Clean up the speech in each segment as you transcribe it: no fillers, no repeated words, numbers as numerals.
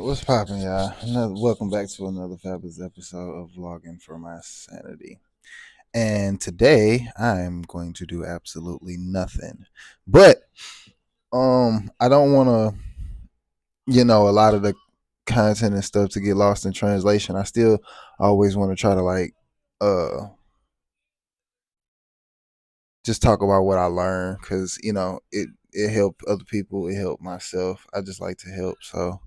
What's poppin', y'all? Welcome back to another fabulous episode of Vlogging for My Sanity. And today I'm going to do absolutely nothing. But I don't want to, a lot of the content and stuff to get lost in translation. I still always want to try to uh just talk about what I learned cuz it helped other people, it helped myself. I just like to help. So,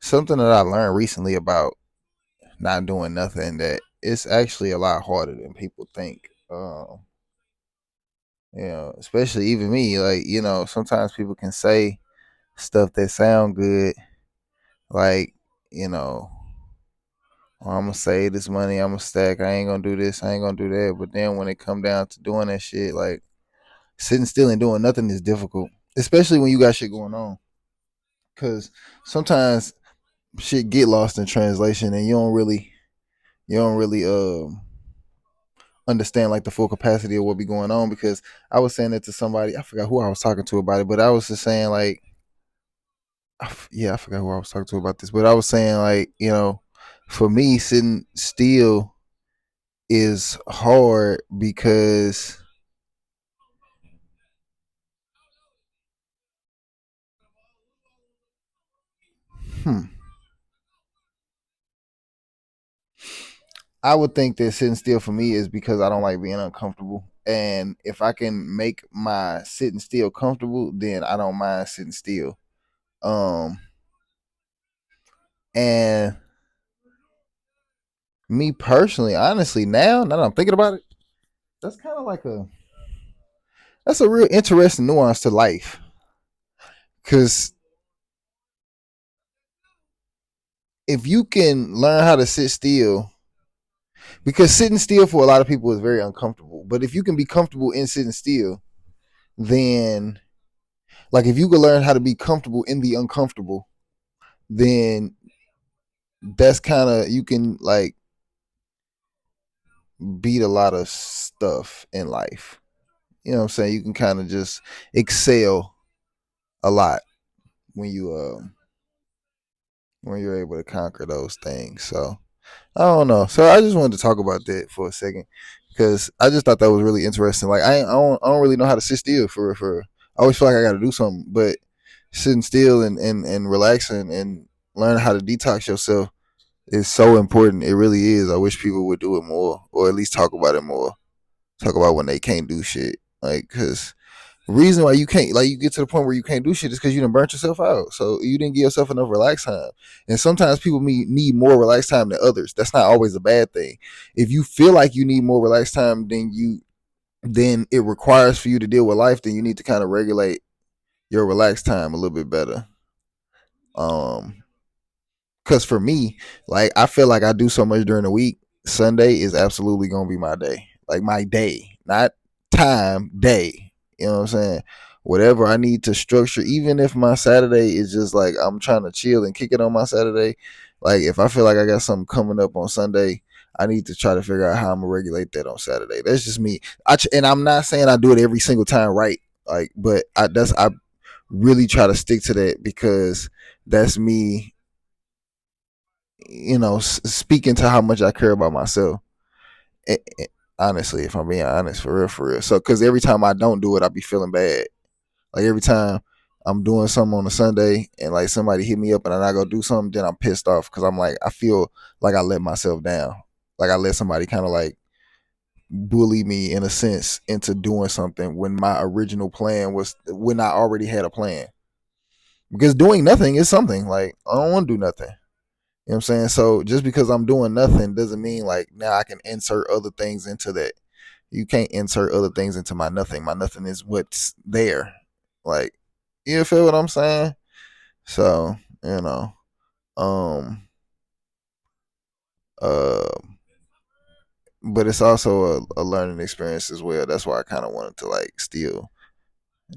something that I learned recently about not doing nothing, that it's actually a lot harder than people think. Especially even me, sometimes people can say stuff that sound good, like, you know, "Oh, I'm gonna save this money, I'm gonna stack, I ain't gonna do this, I ain't gonna do that." But then when it come down to doing that shit, like sitting still and doing nothing is difficult, especially when you got shit going on. Cause sometimes shit get lost in translation and you don't really understand like the full capacity of what be going on. Because I was saying it to somebody, I forgot who I was talking to about it, but I was just saying like, yeah, I forgot who I was talking to about this, but I was saying like, for me, sitting still is hard because hmm, I would think that sitting still for me is because I don't like being uncomfortable. And if I can make my sitting still comfortable, then I don't mind sitting still. Um, and me personally, honestly, now that I'm thinking about it, that's kind of like that's a real interesting nuance to life. Cause if you can learn how to sit still, because sitting still for a lot of people is very uncomfortable. But if you can be comfortable in sitting still, then like if you can learn how to be comfortable in the uncomfortable, then that's kind of, you can like beat a lot of stuff in life. You know what I'm saying? You can kind of just excel a lot when you're able to conquer those things. So I don't know. So I just wanted to talk about that for a second because I just thought that was really interesting. Like I don't really know how to sit still for. I always feel like I got to do something, but sitting still and relaxing and learning how to detox yourself is so important. It really is. I wish people would do it more, or at least talk about it more. Talk about when they can't do shit, like, because reason why you can't, like, you get to the point where you can't do shit is because you didn't burnt yourself out. So you didn't give yourself enough relax time. And sometimes people need more relax time than others. That's not always a bad thing. If you feel like you need more relax time than it requires for you to deal with life, then you need to kind of regulate your relax time a little bit better. Um, because for me, like, I feel like I do so much during the week. Sunday is absolutely gonna be my day. Like my day, not time, day. You know what I'm saying? Whatever I need to structure, even if my Saturday is just like I'm trying to chill and kick it on my Saturday. Like if I feel like I got something coming up on Sunday, I need to try to figure out how I'm gonna regulate that on Saturday. That's just me. And I'm not saying I do it every single time, right? Like, but I really try to stick to that because that's me, speaking to how much I care about myself. Honestly, if I'm being honest, for real, for real. So, because every time I don't do it, I be feeling bad. Like every time I'm doing something on a Sunday and like somebody hit me up and I go do something, then I'm pissed off because I'm like, I feel like I let myself down. Like I let somebody kind of like bully me in a sense into doing something when my original plan was, when I already had a plan. Because doing nothing is something. Like I don't want to do nothing. You know what I'm saying? So just because I'm doing nothing doesn't mean like now I can insert other things into that. You can't insert other things into my nothing. My nothing is what's there. Like, you feel what I'm saying? So, um uh but it's also a learning experience as well. That's why I kind of wanted to like still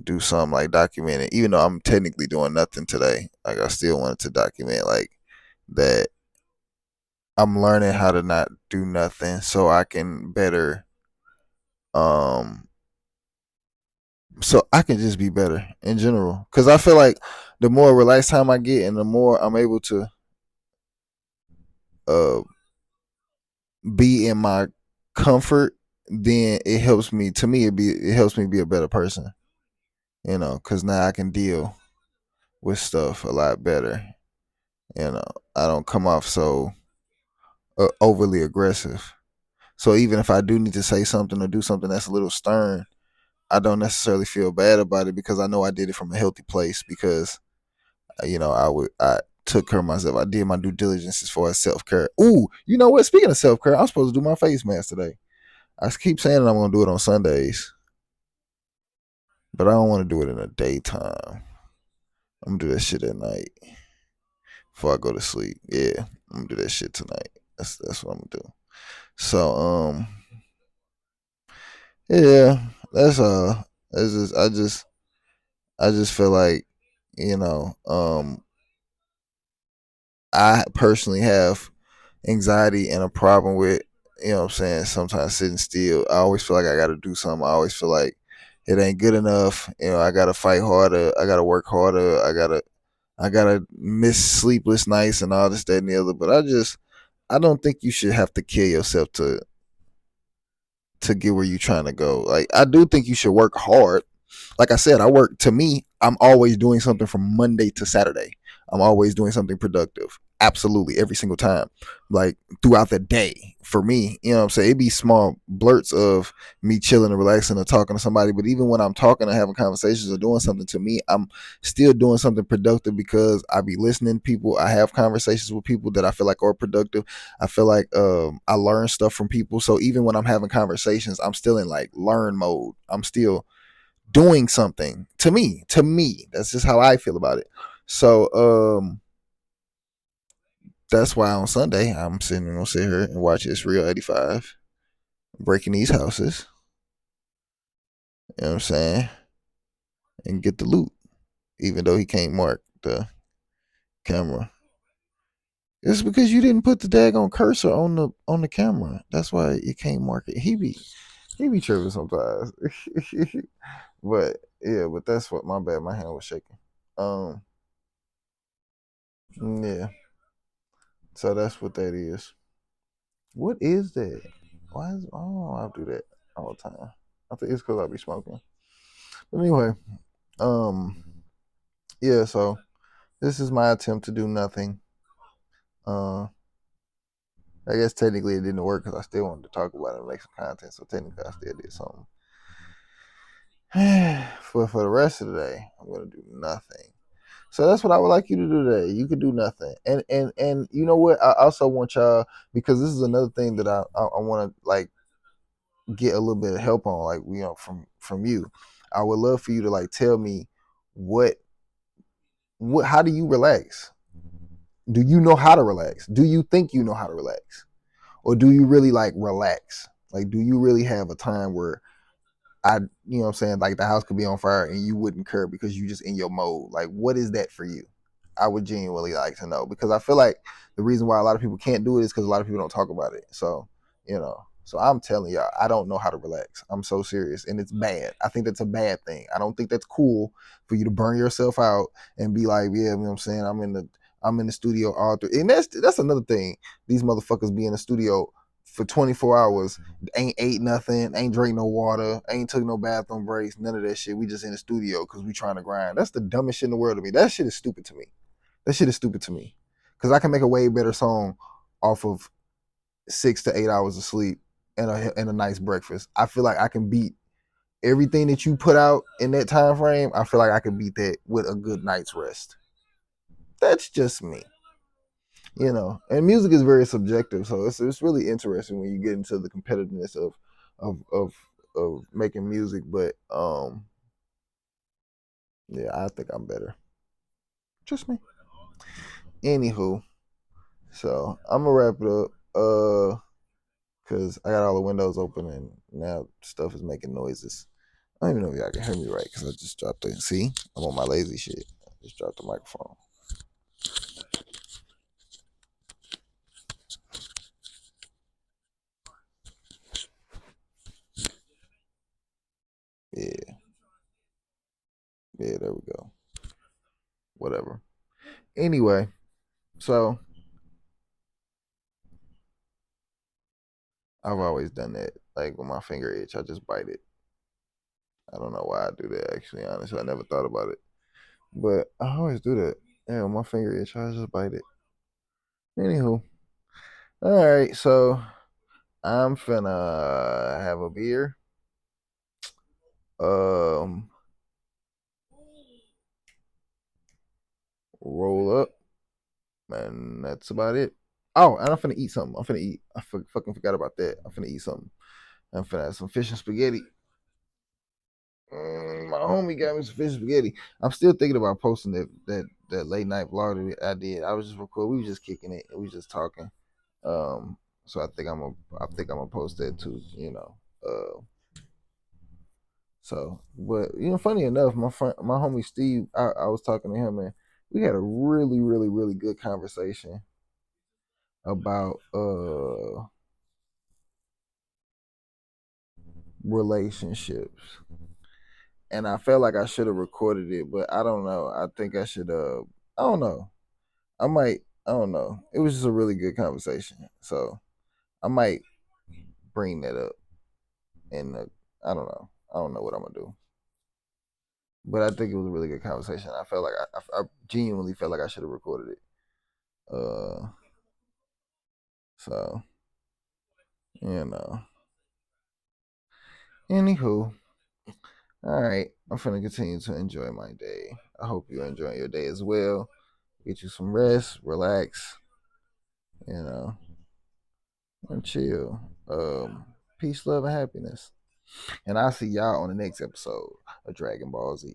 do something like document it. Even though I'm technically doing nothing today, like I still wanted to document like that I'm learning how to not do nothing so I can better um so I can just be better in general. Cause I feel like the more relaxed time I get and the more I'm able to uh be in my comfort, then it helps me. To me, it helps me be a better person. Because now I can deal with stuff a lot better. I don't come off so overly aggressive. So even if I do need to say something or do something that's a little stern, I don't necessarily feel bad about it because I know I did it from a healthy place because I took care of myself. I did my due diligence as far as self care. Ooh, you know what? Speaking of self care, I'm supposed to do my face mask today. I keep saying that I'm gonna do it on Sundays, but I don't want to do it in the daytime. I'm gonna do that shit at night before I go to sleep. Yeah, I'm gonna do that shit tonight. That's what I'm gonna do. So yeah, that's that's just I just feel like you know I personally have anxiety and a problem with, what I'm saying, sometimes sitting still. I always feel like I got to do something. I always feel like it ain't good enough. I got to fight harder. I got to work harder. I got to miss sleepless nights and all this, that, and the other. But I don't think you should have to kill yourself to get where you're trying to go. Like, I do think you should work hard. Like I said, to me, I'm always doing something from Monday to Saturday. I'm always doing something productive. Absolutely, every single time. Like throughout the day. For me, what I'm saying? It'd be small blurts of me chilling and relaxing or talking to somebody. But even when I'm talking or having conversations or doing something, to me, I'm still doing something productive because I be listening to people. I have conversations with people that I feel like are productive. I feel like I learn stuff from people. So even when I'm having conversations, I'm still in like learn mode. I'm still doing something. To me, that's just how I feel about it. So that's why on Sunday I'm gonna sit here and watch this Real 85 breaking these houses, you know what I'm saying, and get the loot, even though he can't mark the camera. It's because you didn't put the daggone cursor on the camera. That's why you can't mark it. He be tripping sometimes. But yeah, but that's what, my bad, my hand was shaking. Um yeah. So that's what that is. What is that? Why is oh I do that all the time? I think it's because I be smoking. But anyway, um, yeah. So this is my attempt to do nothing. Uh, I guess technically it didn't work because I still wanted to talk about it and make some content. So technically I still did something. For the rest of the day, I'm gonna do nothing. So that's what I would like you to do today. You could do nothing, and you know what? I also want y'all, because this is another thing that I want to like get a little bit of help on, like from you. I would love for you to like tell me what how do you relax? Do you know how to relax? Do you think you know how to relax? Or do you really like relax? Like, do you really have a time where you know what I'm saying, like the house could be on fire and you wouldn't care because you just in your mode? Like, what is that for you? I would genuinely like to know, because I feel like the reason why a lot of people can't do it is because a lot of people don't talk about it. So I'm telling y'all, I don't know how to relax. I'm so serious, and it's bad. I think that's a bad thing. I don't think that's cool for you to burn yourself out and be like, yeah, you know what I'm saying, I'm in the studio all through. And that's another thing. These motherfuckers be in the studio for 24 hours, ain't ate nothing, ain't drink no water, ain't took no bathroom breaks, none of that shit. We just in the studio because we trying to grind. That's the dumbest shit in the world to me. That shit is stupid to me. That shit is stupid to me. Because I can make a way better song off of 6 to 8 hours of sleep and a nice breakfast. I feel like I can beat everything that you put out in that time frame. I feel like I can beat that with a good night's rest. That's just me. And music is very subjective, so it's really interesting when you get into the competitiveness of of of making music. But yeah, I think I'm better. Just me. Anywho, so I'm gonna wrap it up. Cause I got all the windows open and now stuff is making noises. I don't even know if y'all can hear me right because I just dropped the. See, I'm on my lazy shit. I just dropped the microphone. Yeah, yeah, there we go. Whatever. Anyway, so I've always done that. Like when my finger itch, I just bite it. I don't know why I do that. Actually, honestly, I never thought about it, but I always do that. Yeah, when my finger itch, I just bite it. Anywho, all right. So I'm finna have a beer. Um, roll up, and that's about it. Oh, and I'm finna eat something. I'm finna eat. Fucking forgot about that. I'm finna eat something. I'm finna have some fish and spaghetti. My homie got me some fish and spaghetti. I'm still thinking about posting that late night vlog that I did. I was just recording. We was just kicking it. We was just talking. So I think I'm gonna post that too. So, but funny enough, my homie Steve, I was talking to him and we had a really, really, really good conversation about relationships. And I felt like I should have recorded it, but I don't know. I think I should I don't know. I don't know. It was just a really good conversation. So I might bring that up and I don't know. I don't know what I'm gonna do. But I think it was a really good conversation. I felt like I genuinely felt like I should have recorded it. Uh, so you know. Anywho, all right. I'm gonna continue to enjoy my day. I hope you're enjoying your day as well. Get you some rest, relax, you know, and chill. Peace, love, and happiness. And I'll see y'all on the next episode of Dragon Ball Z.